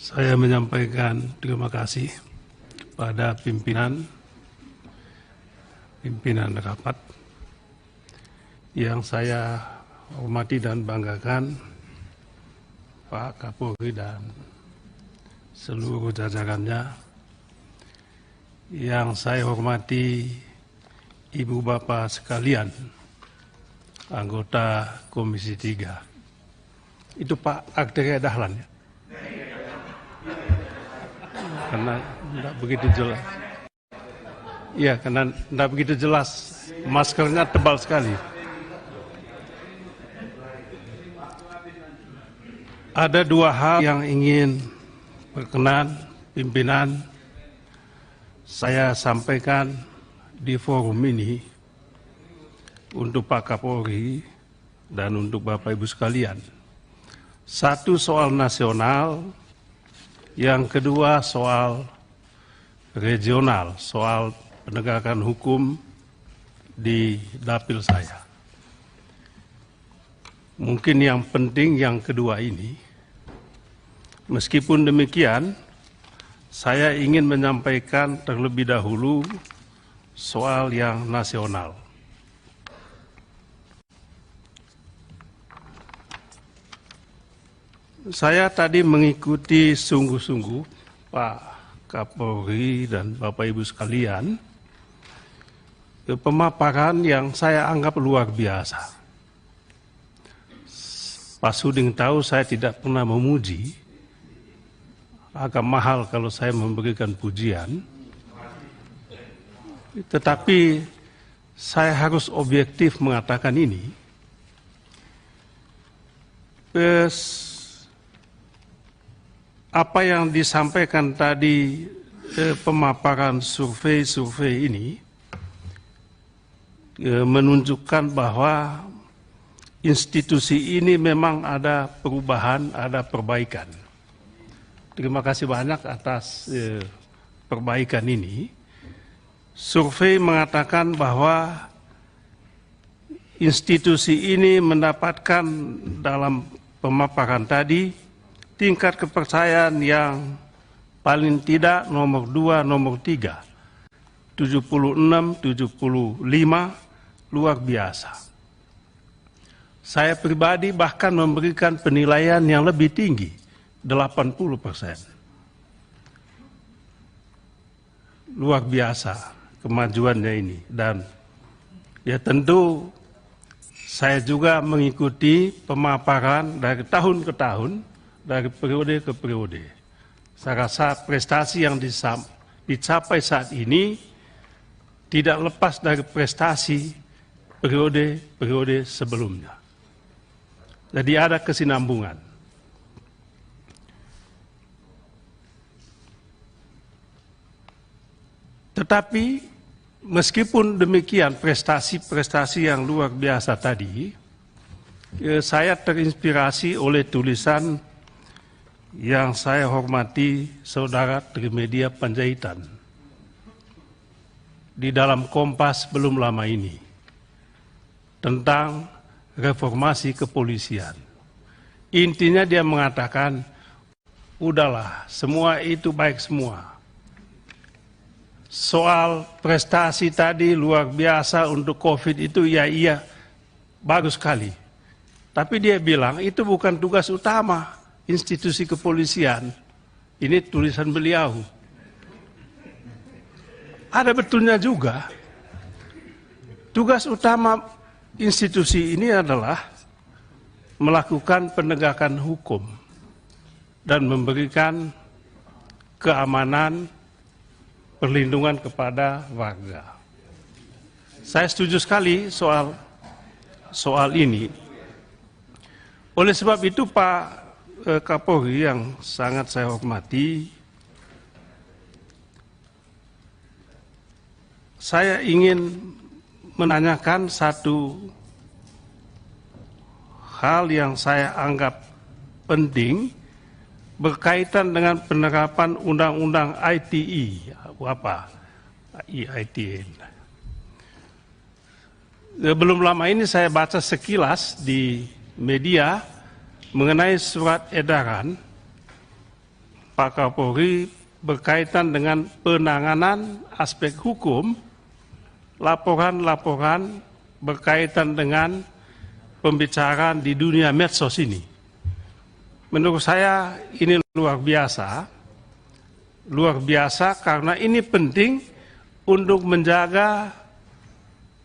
Saya menyampaikan terima kasih kepada pimpinan rapat yang saya hormati dan banggakan, Pak Kapolri dan seluruh jajarannya, yang saya hormati Ibu Bapak sekalian, anggota Komisi 3. Itu Pak Arteria Dahlan ya? Karena tidak begitu jelas. Iya, karena tidak begitu jelas. Maskernya tebal sekali. Ada dua hal yang ingin berkenan pimpinan saya sampaikan di forum ini untuk Pak Kapolri dan untuk Bapak Ibu sekalian. Satu soal nasional, yang kedua soal regional, soal penegakan hukum di dapil saya. Mungkin yang penting yang kedua ini. Meskipun demikian, saya ingin menyampaikan terlebih dahulu soal yang nasional. Saya tadi mengikuti sungguh-sungguh Pak Kapolri dan Bapak Ibu sekalian, pemaparan yang saya anggap luar biasa. Pak Suding tahu saya tidak pernah memuji, agak mahal kalau saya memberikan pujian, tetapi saya harus objektif mengatakan ini. Apa yang disampaikan tadi, pemaparan survei ini menunjukkan bahwa institusi ini memang ada perubahan, ada perbaikan. Terima kasih banyak atas perbaikan ini. Survei mengatakan bahwa institusi ini mendapatkan dalam pemaparan tadi tingkat kepercayaan yang paling tidak nomor 2, nomor 3, 76, 75, luar biasa. Saya pribadi bahkan memberikan penilaian yang lebih tinggi, 80%. Luar biasa kemajuannya ini. Dan ya tentu saya juga mengikuti pemaparan dari tahun ke tahun, dari periode ke periode. Saya rasa prestasi yang dicapai saat ini tidak lepas dari prestasi periode-periode sebelumnya. Jadi ada kesinambungan. Tetapi meskipun demikian prestasi-prestasi yang luar biasa tadi, saya terinspirasi oleh tulisan yang saya hormati Saudara Trimedia Panjaitan di dalam Kompas belum lama ini tentang reformasi kepolisian. Intinya dia mengatakan, udahlah, semua itu baik semua. Soal prestasi tadi luar biasa untuk COVID itu, ya iya, bagus sekali. Tapi dia bilang itu bukan tugas utama institusi kepolisian. Ini tulisan beliau. Ada betulnya juga. Tugas utama institusi ini adalah melakukan penegakan hukum dan memberikan keamanan, perlindungan kepada warga. Saya setuju sekali soal ini. Oleh sebab itu Pak Kapolri yang sangat saya hormati, saya ingin menanyakan satu hal yang saya anggap penting berkaitan dengan penerapan Undang-Undang ITE. Apa? ITE. Belum lama ini saya baca sekilas di media mengenai surat edaran Pak Kapolri berkaitan dengan penanganan aspek hukum, laporan-laporan berkaitan dengan pembicaraan di dunia medsos ini. Menurut saya ini luar biasa karena ini penting untuk menjaga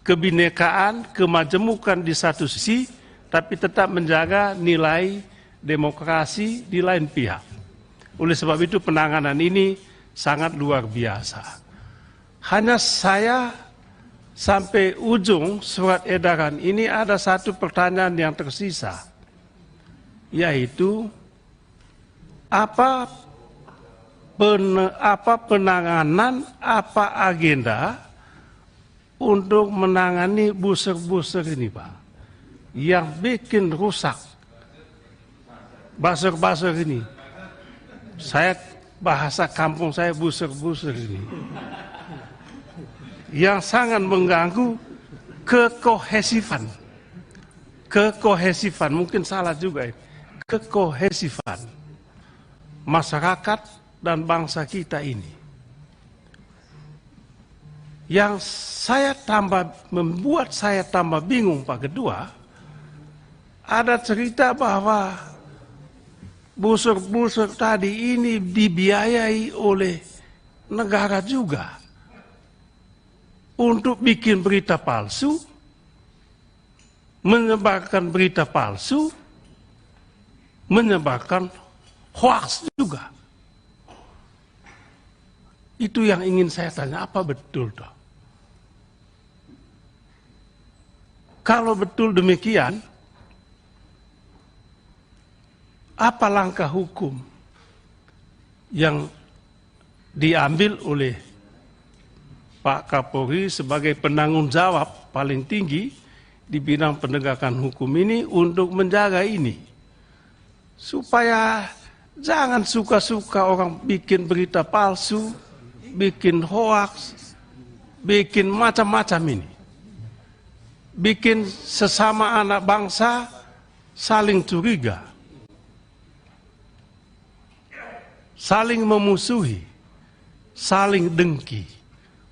kebinekaan, kemajemukan di satu sisi, tapi tetap menjaga nilai demokrasi di lain pihak. Oleh sebab itu penanganan ini sangat luar biasa. Hanya saya sampai ujung surat edaran ini ada satu pertanyaan yang tersisa, yaitu apa penanganan, apa agenda untuk menangani buzzer-buzzer ini, Pak, yang bikin rusak buzzer-buzzer ini. Saya bahasa kampung saya buzzer-buzzer ini, yang sangat mengganggu kekohesifan, mungkin salah juga ini, kekohesifan masyarakat dan bangsa kita ini. Yang membuat saya tambah bingung, Pak Ketua, ada cerita bahwa buzzer-buzzer tadi ini dibiayai oleh negara juga untuk bikin berita palsu, menyebarkan berita palsu, menyebarkan hoax juga. Itu yang ingin saya tanya, apa betul toh? Kalau betul demikian, apa langkah hukum yang diambil oleh Pak Kapolri sebagai penanggung jawab paling tinggi di bidang penegakan hukum ini untuk menjaga ini? Supaya jangan suka-suka orang bikin berita palsu, bikin hoax, bikin macam-macam ini. Bikin sesama anak bangsa saling curiga, saling memusuhi, saling dengki,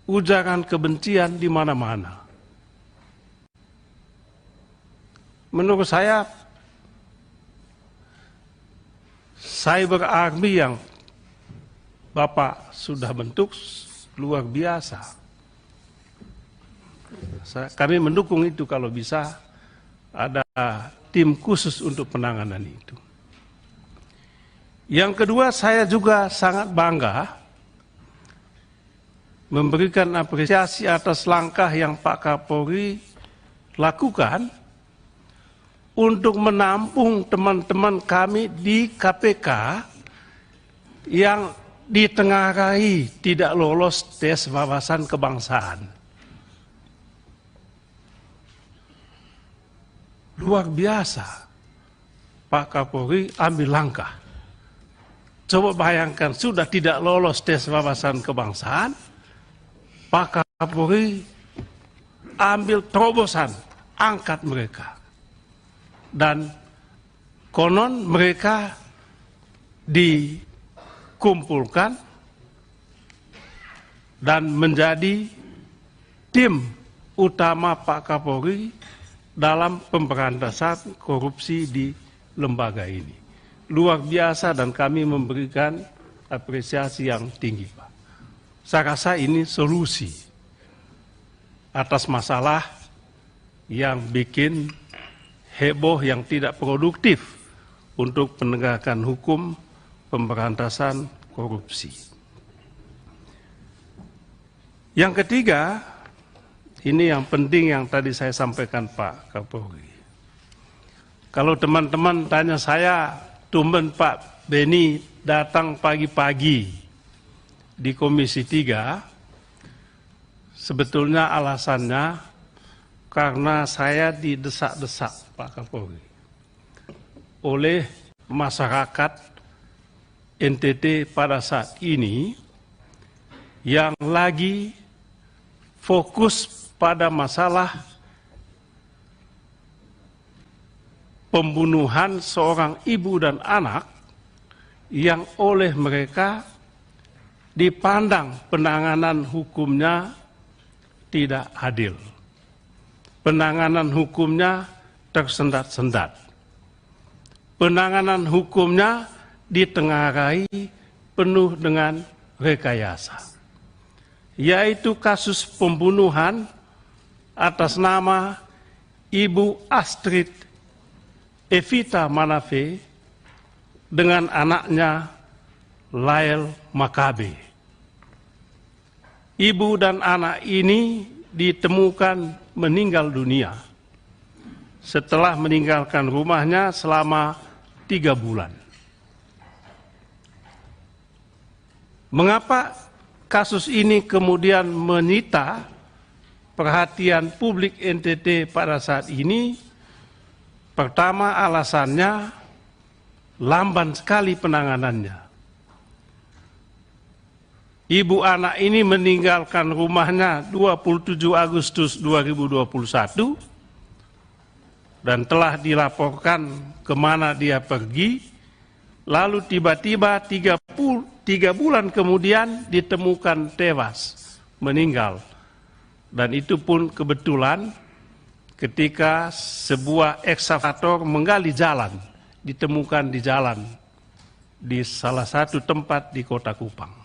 ujaran kebencian di mana-mana. Menurut saya, cyber army yang Bapak sudah bentuk luar biasa. Kami mendukung itu kalau bisa ada tim khusus untuk penanganan itu. Yang kedua, saya juga sangat bangga memberikan apresiasi atas langkah yang Pak Kapolri lakukan untuk menampung teman-teman kami di KPK yang ditengarai tidak lolos tes wawasan kebangsaan. Luar biasa, Pak Kapolri ambil langkah. Coba bayangkan, sudah tidak lolos tes wawasan kebangsaan, Pak Kapolri ambil terobosan, angkat mereka. Dan konon mereka dikumpulkan dan menjadi tim utama Pak Kapolri dalam pemberantasan korupsi di lembaga ini. Luar biasa dan kami memberikan apresiasi yang tinggi, Pak. Saya rasa ini solusi atas masalah yang bikin heboh, yang tidak produktif untuk penegakan hukum pemberantasan korupsi. Yang ketiga, ini yang penting yang tadi saya sampaikan Pak Kapolri. Kalau teman-teman tanya saya, tumben Pak Beni datang pagi-pagi di Komisi 3, sebetulnya alasannya karena saya didesak-desak Pak Kapolri oleh masyarakat NTT pada saat ini yang lagi fokus pada masalah pembunuhan seorang ibu dan anak yang oleh mereka dipandang penanganan hukumnya tidak adil. Penanganan hukumnya tersendat-sendat. Penanganan hukumnya ditengarai penuh dengan rekayasa, yaitu kasus pembunuhan atas nama Ibu Astrid Evita Manafe dengan anaknya Lael Makabe. Ibu dan anak ini ditemukan meninggal dunia setelah meninggalkan rumahnya selama 3 bulan. Mengapa kasus ini kemudian menyita perhatian publik NTT pada saat ini? Pertama, alasannya lamban sekali penanganannya. Ibu anak ini meninggalkan rumahnya 27 Agustus 2021 dan telah dilaporkan kemana dia pergi, lalu tiba-tiba 3 bulan kemudian ditemukan tewas, meninggal. Dan itu pun kebetulan ketika sebuah ekskavator menggali jalan, ditemukan di jalan di salah satu tempat di Kota Kupang.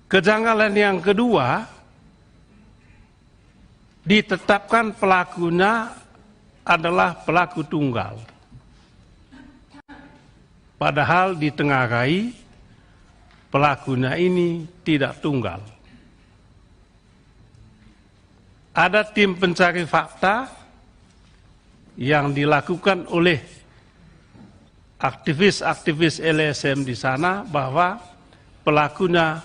Kejanggalan yang kedua, ditetapkan pelakunya adalah pelaku tunggal. Padahal ditengarai pelakunya ini tidak tunggal. Ada tim pencari fakta yang dilakukan oleh aktivis-aktivis LSM di sana bahwa pelakunya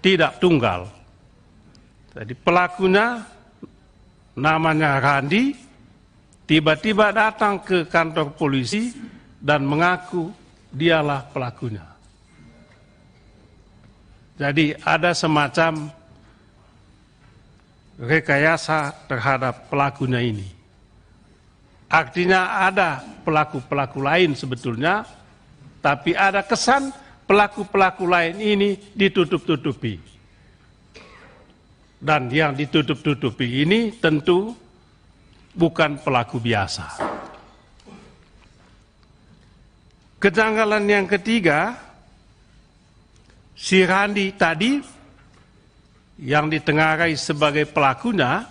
tidak tunggal. Jadi pelakunya namanya Randi, tiba-tiba datang ke kantor polisi dan mengaku dialah pelakunya. Jadi ada semacam rekayasa terhadap pelakunya ini. Artinya ada pelaku-pelaku lain sebetulnya, tapi ada kesan pelaku-pelaku lain ini ditutup-tutupi. Dan yang ditutup-tutupi ini tentu bukan pelaku biasa. Kejanggalan yang ketiga, si Randi tadi yang ditengarai sebagai pelakunya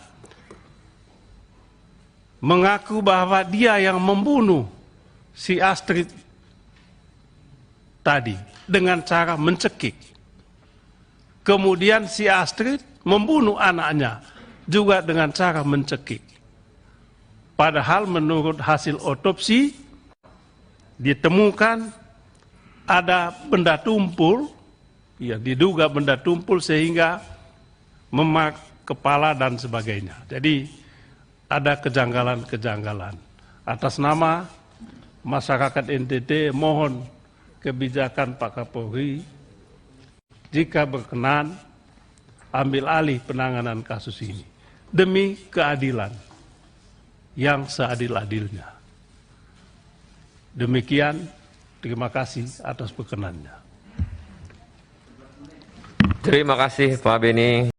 mengaku bahwa dia yang membunuh si Astrid tadi dengan cara mencekik. Kemudian si Astrid membunuh anaknya juga dengan cara mencekik. Padahal menurut hasil otopsi ditemukan ada benda tumpul, ya diduga benda tumpul sehingga memak kepala dan sebagainya. Jadi ada kejanggalan-kejanggalan. Atas nama masyarakat NTT mohon kebijakan Pak Kapolri jika berkenan ambil alih penanganan kasus ini demi keadilan yang seadil-adilnya. Demikian, terima kasih atas perkenannya. Terima kasih Pak Beni.